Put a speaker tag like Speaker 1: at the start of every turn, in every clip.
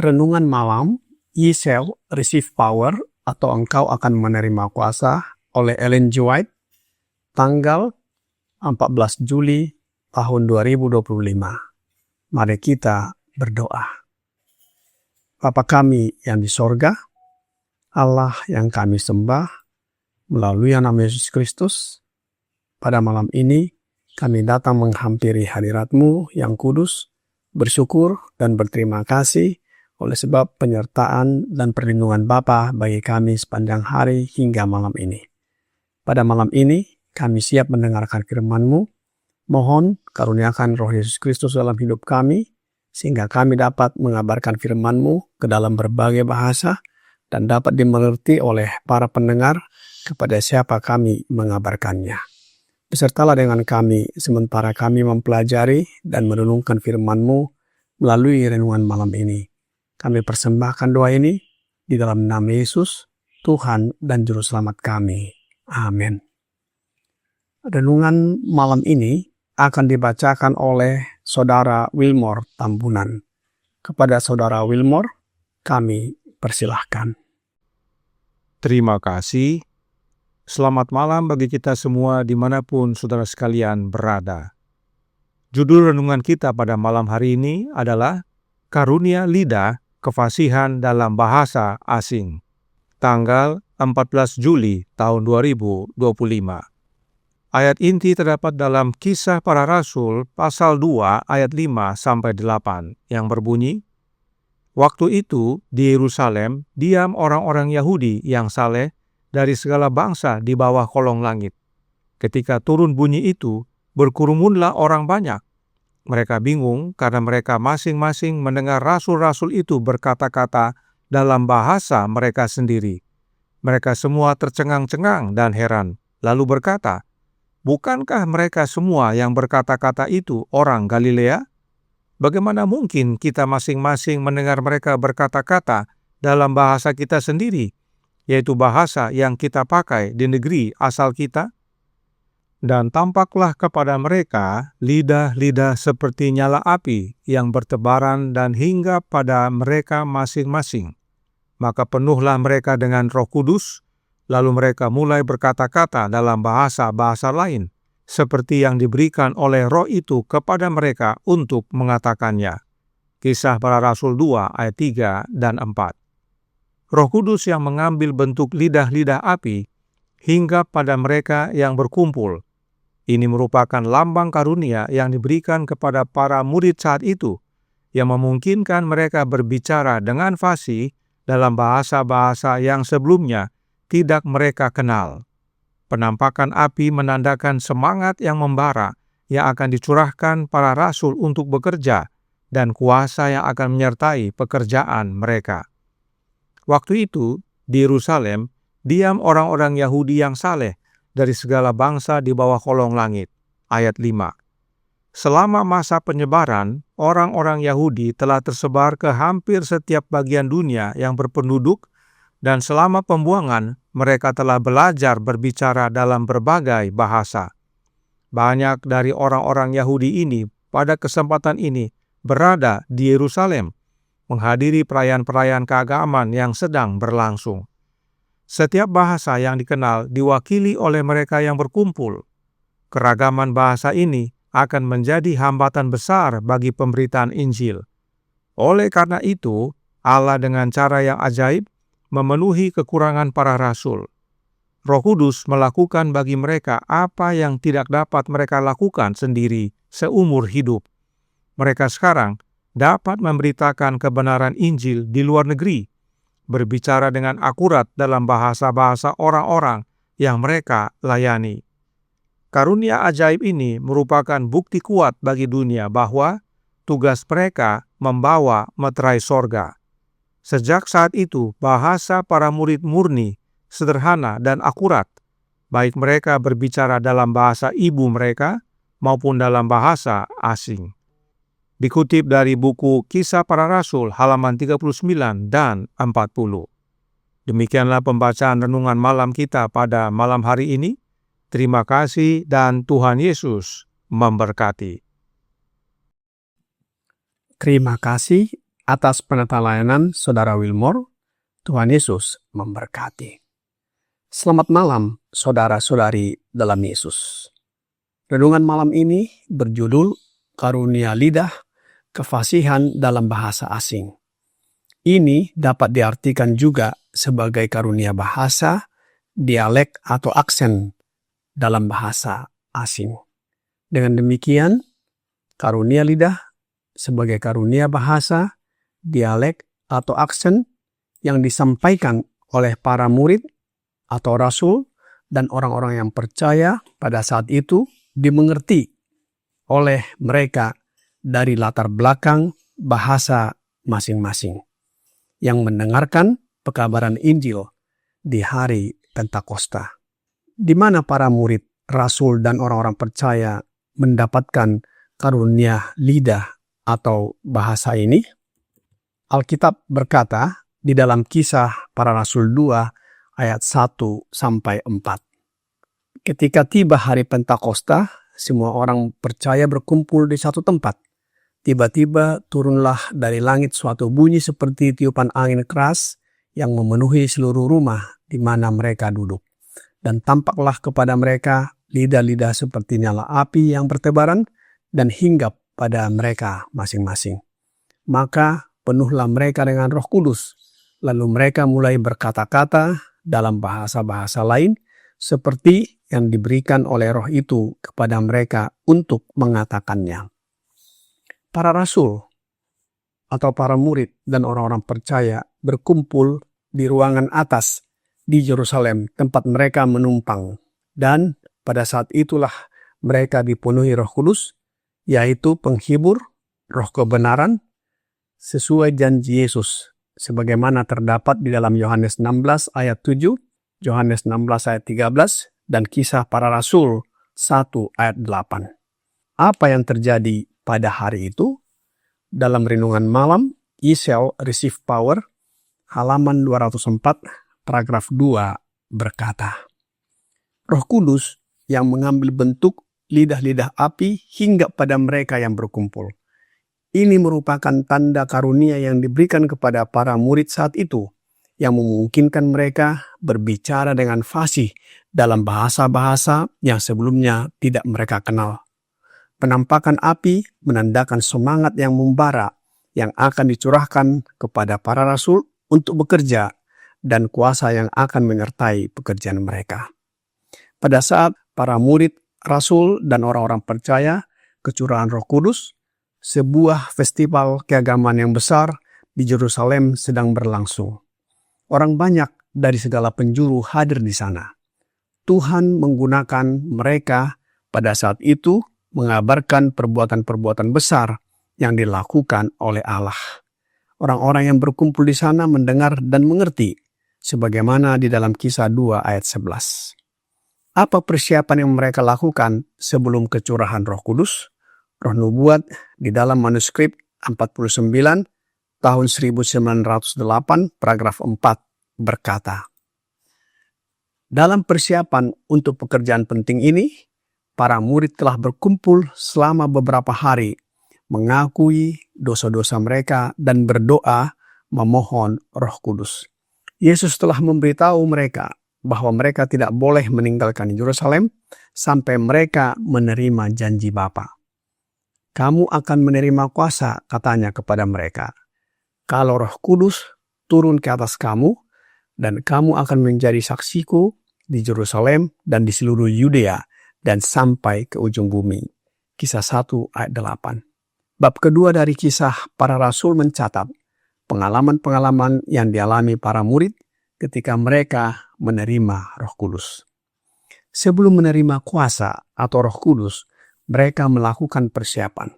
Speaker 1: Renungan malam, Ye Shall Receive Power atau Engkau akan menerima kuasa oleh Ellen G. White, tanggal 14 Juli tahun 2025. Mari kita berdoa. Bapa kami yang di sorga, Allah yang kami sembah, melalui nama Yesus Kristus, pada malam ini kami datang menghampiri hadirat-Mu yang kudus, bersyukur dan berterima kasih oleh sebab penyertaan dan perlindungan Bapa bagi kami sepanjang hari hingga malam ini. Pada malam ini, kami siap mendengarkan firman-Mu. Mohon karuniakan Roh Yesus Kristus dalam hidup kami, sehingga kami dapat mengabarkan firman-Mu ke dalam berbagai bahasa dan dapat dimengerti oleh para pendengar kepada siapa kami mengabarkannya. Besertalah dengan kami sementara kami mempelajari dan merenungkan firman-Mu melalui renungan malam ini. Kami persembahkan doa ini di dalam nama Yesus, Tuhan dan Juru Selamat kami. Amin. Renungan malam ini akan dibacakan oleh Saudara Wilmore Tambunan. Kepada Saudara Wilmore, kami persilahkan.
Speaker 2: Terima kasih. Selamat malam bagi kita semua dimanapun saudara sekalian berada. Judul renungan kita pada malam hari ini adalah Karunia Lidah Kefasihan dalam Bahasa Asing, tanggal 14 Juli tahun 2025. Ayat inti terdapat dalam Kisah Para Rasul pasal 2 ayat 5-8 yang berbunyi, "Waktu itu di Yerusalem diam orang-orang Yahudi yang saleh dari segala bangsa di bawah kolong langit. Ketika turun bunyi itu, berkerumunlah orang banyak. Mereka bingung karena mereka masing-masing mendengar rasul-rasul itu berkata-kata dalam bahasa mereka sendiri. Mereka semua tercengang-cengang dan heran, lalu berkata, 'Bukankah mereka semua yang berkata-kata itu orang Galilea? Bagaimana mungkin kita masing-masing mendengar mereka berkata-kata dalam bahasa kita sendiri, yaitu bahasa yang kita pakai di negeri asal kita?' Dan tampaklah kepada mereka lidah-lidah seperti nyala api yang bertebaran dan hingga pada mereka masing-masing. Maka penuhlah mereka dengan Roh Kudus, lalu mereka mulai berkata-kata dalam bahasa-bahasa lain, seperti yang diberikan oleh Roh itu kepada mereka untuk mengatakannya." Kisah Para Rasul 2 ayat 3 dan 4. Roh Kudus yang mengambil bentuk lidah-lidah api hingga pada mereka yang berkumpul. Ini merupakan lambang karunia yang diberikan kepada para murid saat itu, yang memungkinkan mereka berbicara dengan fasih dalam bahasa-bahasa yang sebelumnya tidak mereka kenal. Penampakan api menandakan semangat yang membara yang akan dicurahkan para rasul untuk bekerja dan kuasa yang akan menyertai pekerjaan mereka. Waktu itu, di Yerusalem, diam orang-orang Yahudi yang saleh dari segala bangsa di bawah kolong langit. Ayat 5. Selama masa penyebaran, orang-orang Yahudi telah tersebar ke hampir setiap bagian dunia yang berpenduduk, dan selama pembuangan, mereka telah belajar berbicara dalam berbagai bahasa. Banyak dari orang-orang Yahudi ini pada kesempatan ini berada di Yerusalem, menghadiri perayaan-perayaan keagamaan yang sedang berlangsung. Setiap bahasa yang dikenal diwakili oleh mereka yang berkumpul. Keragaman bahasa ini akan menjadi hambatan besar bagi pemberitaan Injil. Oleh karena itu, Allah dengan cara yang ajaib memenuhi kekurangan para rasul. Roh Kudus melakukan bagi mereka apa yang tidak dapat mereka lakukan sendiri seumur hidup. Mereka sekarang dapat memberitakan kebenaran Injil di luar negeri, berbicara dengan akurat dalam bahasa-bahasa orang-orang yang mereka layani. Karunia ajaib ini merupakan bukti kuat bagi dunia bahwa tugas mereka membawa meterai sorga. Sejak saat itu, bahasa para murid murni, sederhana dan akurat, baik mereka berbicara dalam bahasa ibu mereka maupun dalam bahasa asing. Dikutip dari buku Kisah Para Rasul halaman 39 dan 40. Demikianlah pembacaan renungan malam kita pada malam hari ini. Terima kasih dan Tuhan Yesus memberkati.
Speaker 1: Terima kasih atas penata layanan Saudara Wilmore. Tuhan Yesus memberkati. Selamat malam, saudara-saudari dalam Yesus. Renungan malam ini berjudul Karunia Lidah, Kefasihan dalam Bahasa Asing. Ini dapat diartikan juga sebagai karunia bahasa, dialek atau aksen dalam bahasa asing. Dengan demikian, karunia lidah sebagai karunia bahasa, dialek atau aksen yang disampaikan oleh para murid atau rasul dan orang-orang yang percaya pada saat itu dimengerti oleh mereka dari latar belakang bahasa masing-masing yang mendengarkan pekabaran Injil di hari Pentakosta, di mana para murid, rasul, dan orang-orang percaya mendapatkan karunia lidah atau bahasa ini. Alkitab berkata di dalam Kisah Para Rasul 2 ayat 1-4. Ketika tiba hari Pentakosta, semua orang percaya berkumpul di satu tempat. Tiba-tiba turunlah dari langit suatu bunyi seperti tiupan angin keras yang memenuhi seluruh rumah di mana mereka duduk. Dan tampaklah kepada mereka lidah-lidah seperti nyala api yang bertebaran dan hinggap pada mereka masing-masing. Maka penuhlah mereka dengan Roh Kudus. Lalu mereka mulai berkata-kata dalam bahasa-bahasa lain seperti yang diberikan oleh Roh itu kepada mereka untuk mengatakannya. Para rasul atau para murid dan orang-orang percaya berkumpul di ruangan atas di Yerusalem tempat mereka menumpang. Dan pada saat itulah mereka dipenuhi Roh Kudus, yaitu penghibur, Roh kebenaran, sesuai janji Yesus, sebagaimana terdapat di dalam Yohanes 16 ayat 7, Yohanes 16 ayat 13, dan Kisah Para Rasul 1 ayat 8. Apa yang terjadi pada hari itu? Dalam renungan malam, Ye shall receive power, halaman 204, paragraf 2 berkata, Roh Kudus yang mengambil bentuk lidah-lidah api hingga pada mereka yang berkumpul. Ini merupakan tanda karunia yang diberikan kepada para murid saat itu, yang memungkinkan mereka berbicara dengan fasih dalam bahasa-bahasa yang sebelumnya tidak mereka kenal. Penampakan api menandakan semangat yang membara yang akan dicurahkan kepada para rasul untuk bekerja dan kuasa yang akan menyertai pekerjaan mereka. Pada saat para murid, rasul, dan orang-orang percaya kecurahan Roh Kudus, sebuah festival keagamaan yang besar di Yerusalem sedang berlangsung. Orang banyak dari segala penjuru hadir di sana. Tuhan menggunakan mereka pada saat itu mengabarkan perbuatan-perbuatan besar yang dilakukan oleh Allah. Orang-orang yang berkumpul di sana mendengar dan mengerti, sebagaimana di dalam Kisah 2 ayat 11. Apa persiapan yang mereka lakukan sebelum kecurahan Roh Kudus? Roh Nubuat di dalam manuskrip 49 tahun 1908 paragraf 4 berkata, dalam persiapan untuk pekerjaan penting ini, para murid telah berkumpul selama beberapa hari, mengakui dosa-dosa mereka dan berdoa memohon Roh Kudus. Yesus telah memberitahu mereka bahwa mereka tidak boleh meninggalkan Yerusalem sampai mereka menerima janji Bapa. Kamu akan menerima kuasa, katanya kepada mereka, kalau Roh Kudus turun ke atas kamu, dan kamu akan menjadi saksiku di Yerusalem dan di seluruh Yudea dan sampai ke ujung bumi. Kisah 1 ayat 8. Bab kedua dari Kisah Para Rasul mencatat pengalaman-pengalaman yang dialami para murid ketika mereka menerima Roh Kudus. Sebelum menerima kuasa atau Roh Kudus, mereka melakukan persiapan.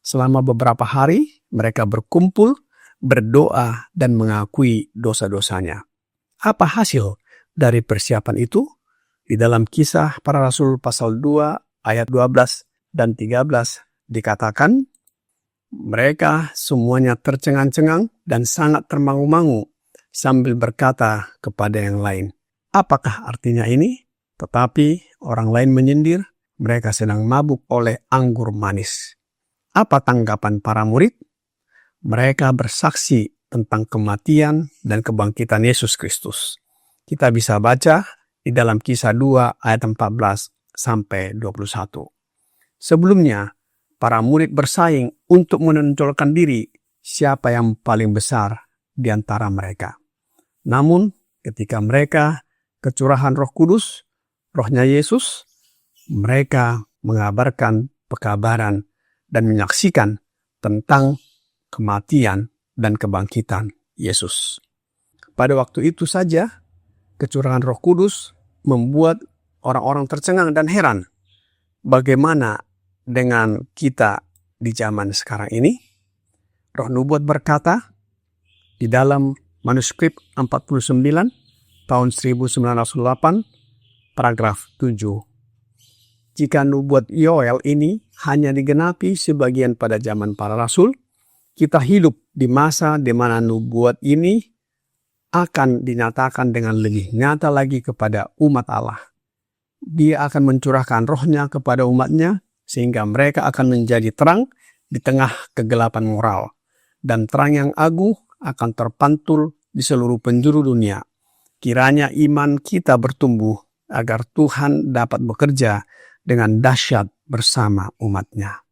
Speaker 1: Selama beberapa hari, mereka berkumpul, berdoa, dan mengakui dosa-dosanya. Apa hasil dari persiapan itu? Di dalam Kisah Para Rasul pasal 2 ayat 12 dan 13 dikatakan, mereka semuanya tercengang-cengang dan sangat termangu-mangu sambil berkata kepada yang lain, apakah artinya ini? Tetapi orang lain menyindir, mereka sedang mabuk oleh anggur manis. Apa tanggapan para murid? Mereka bersaksi tentang kematian dan kebangkitan Yesus Kristus. Kita bisa baca di dalam Kisah 2 ayat 14 sampai 21. Sebelumnya, para murid bersaing untuk menonjolkan diri siapa yang paling besar di antara mereka. Namun, ketika mereka kecurahan Roh Kudus, Rohnya Yesus, mereka mengabarkan pekabaran dan menyaksikan tentang kematian dan kebangkitan Yesus. Pada waktu itu saja, kecurahan Roh Kudus membuat orang-orang tercengang dan heran. Bagaimana dengan kita di zaman sekarang ini? Roh Nubuat berkata di dalam manuskrip 49 tahun 1908 paragraf 7. Jika nubuat Yoel ini hanya digenapi sebagian pada zaman para rasul, kita hidup di masa di mana nubuat ini akan dinyatakan dengan lebih nyata lagi kepada umat Allah. Dia akan mencurahkan rohnya kepada umatnya, sehingga mereka akan menjadi terang di tengah kegelapan moral. Dan terang yang agung akan terpantul di seluruh penjuru dunia. Kiranya iman kita bertumbuh agar Tuhan dapat bekerja dengan dahsyat bersama umatnya.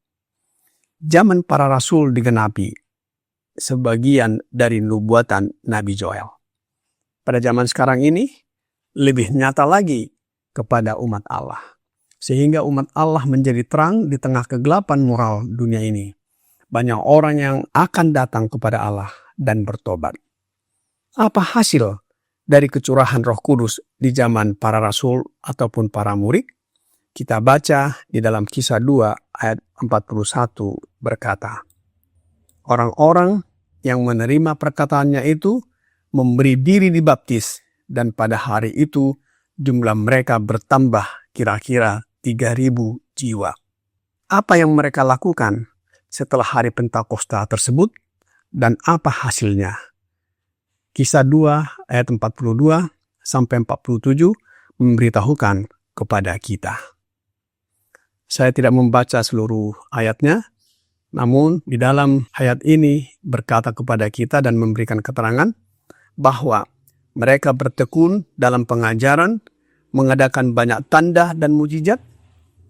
Speaker 1: Zaman para rasul digenapi sebagian dari nubuatan Nabi Joel. Pada zaman sekarang ini, lebih nyata lagi kepada umat Allah. Sehingga umat Allah menjadi terang di tengah kegelapan moral dunia ini. Banyak orang yang akan datang kepada Allah dan bertobat. Apa hasil dari kecurahan Roh Kudus di zaman para rasul ataupun para murid? Kita baca di dalam Kisah 2 ayat 41 berkata, orang-orang yang menerima perkataannya itu memberi diri dibaptis, dan pada hari itu jumlah mereka bertambah kira-kira 3.000 jiwa. Apa yang mereka lakukan setelah hari Pentakosta tersebut dan apa hasilnya? Kisah 2 ayat 42 sampai 47 memberitahukan kepada kita. Saya tidak membaca seluruh ayatnya, namun di dalam ayat ini berkata kepada kita dan memberikan keterangan bahwa mereka bertekun dalam pengajaran, mengadakan banyak tanda dan mujizat,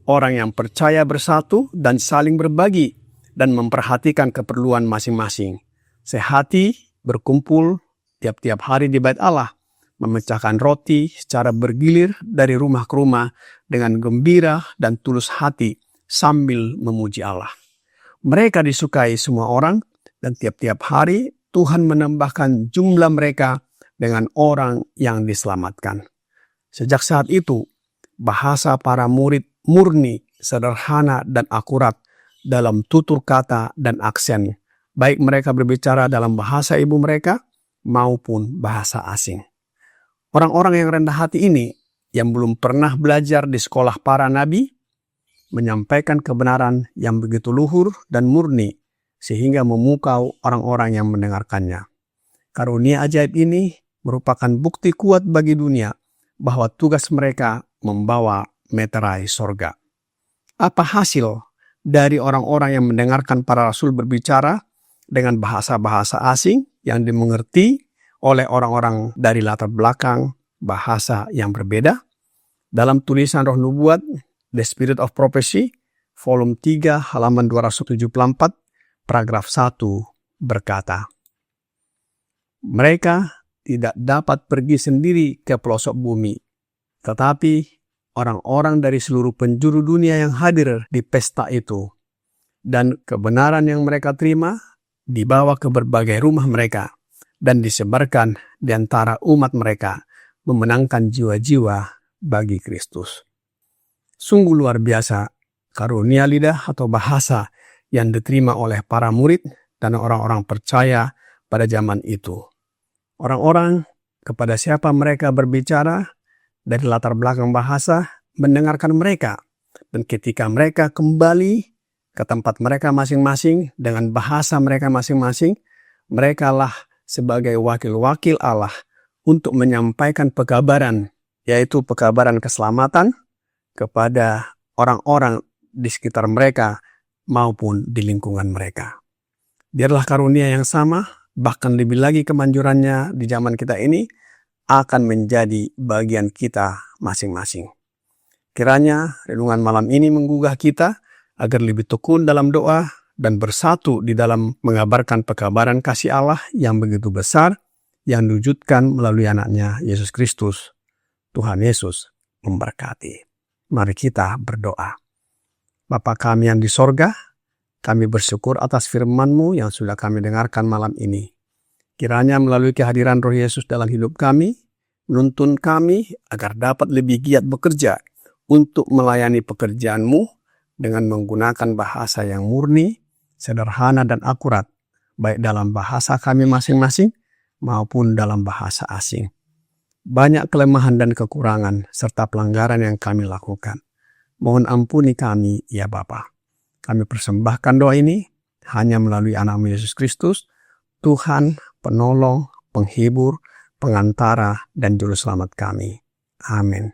Speaker 1: orang yang percaya bersatu dan saling berbagi dan memperhatikan keperluan masing-masing. Sehati berkumpul tiap-tiap hari di bait Allah, memecahkan roti secara bergilir dari rumah ke rumah dengan gembira dan tulus hati sambil memuji Allah. Mereka disukai semua orang dan tiap-tiap hari Tuhan menambahkan jumlah mereka dengan orang yang diselamatkan. Sejak saat itu, bahasa para murid murni, sederhana, dan akurat dalam tutur kata dan aksen, baik mereka berbicara dalam bahasa ibu mereka maupun bahasa asing. Orang-orang yang rendah hati ini, yang belum pernah belajar di sekolah para nabi, menyampaikan kebenaran yang begitu luhur dan murni, sehingga memukau orang-orang yang mendengarkannya. Karunia ajaib ini merupakan bukti kuat bagi dunia bahwa tugas mereka membawa meterai sorga. Apa hasil dari orang-orang yang mendengarkan para rasul berbicara dengan bahasa-bahasa asing yang dimengerti oleh orang-orang dari latar belakang bahasa yang berbeda. Dalam tulisan Roh Nubuat, The Spirit of Prophecy, volume 3, halaman 274, paragraf 1 berkata, mereka tidak dapat pergi sendiri ke pelosok bumi, tetapi orang-orang dari seluruh penjuru dunia yang hadir di pesta itu, dan kebenaran yang mereka terima dibawa ke berbagai rumah mereka dan disebarkan di antara umat mereka, memenangkan jiwa-jiwa bagi Kristus. Sungguh luar biasa karunia lidah atau bahasa yang diterima oleh para murid dan orang-orang percaya pada zaman itu. Orang-orang kepada siapa mereka berbicara dari latar belakang bahasa mendengarkan mereka, dan ketika mereka kembali ke tempat mereka masing-masing dengan bahasa mereka masing-masing, merekalah sebagai wakil-wakil Allah untuk menyampaikan pekabaran, yaitu pekabaran keselamatan kepada orang-orang di sekitar mereka maupun di lingkungan mereka. Biarlah karunia yang sama, bahkan lebih lagi kemanjurannya di zaman kita ini, akan menjadi bagian kita masing-masing. Kiranya renungan malam ini menggugah kita agar lebih tekun dalam doa dan bersatu di dalam mengabarkan pekabaran kasih Allah yang begitu besar, yang diwujudkan melalui anaknya Yesus Kristus. Tuhan Yesus memberkati. Mari kita berdoa. Bapa kami yang di sorga, kami bersyukur atas firman-Mu yang sudah kami dengarkan malam ini. Kiranya melalui kehadiran Roh Yesus dalam hidup kami, menuntun kami agar dapat lebih giat bekerja untuk melayani pekerjaan-Mu dengan menggunakan bahasa yang murni, sederhana dan akurat, baik dalam bahasa kami masing-masing maupun dalam bahasa asing. Banyak kelemahan dan kekurangan serta pelanggaran yang kami lakukan. Mohon ampuni kami, ya Bapa. Kami persembahkan doa ini hanya melalui anak-Mu Yesus Kristus, Tuhan, penolong, penghibur, pengantara, dan juru selamat kami. Amin.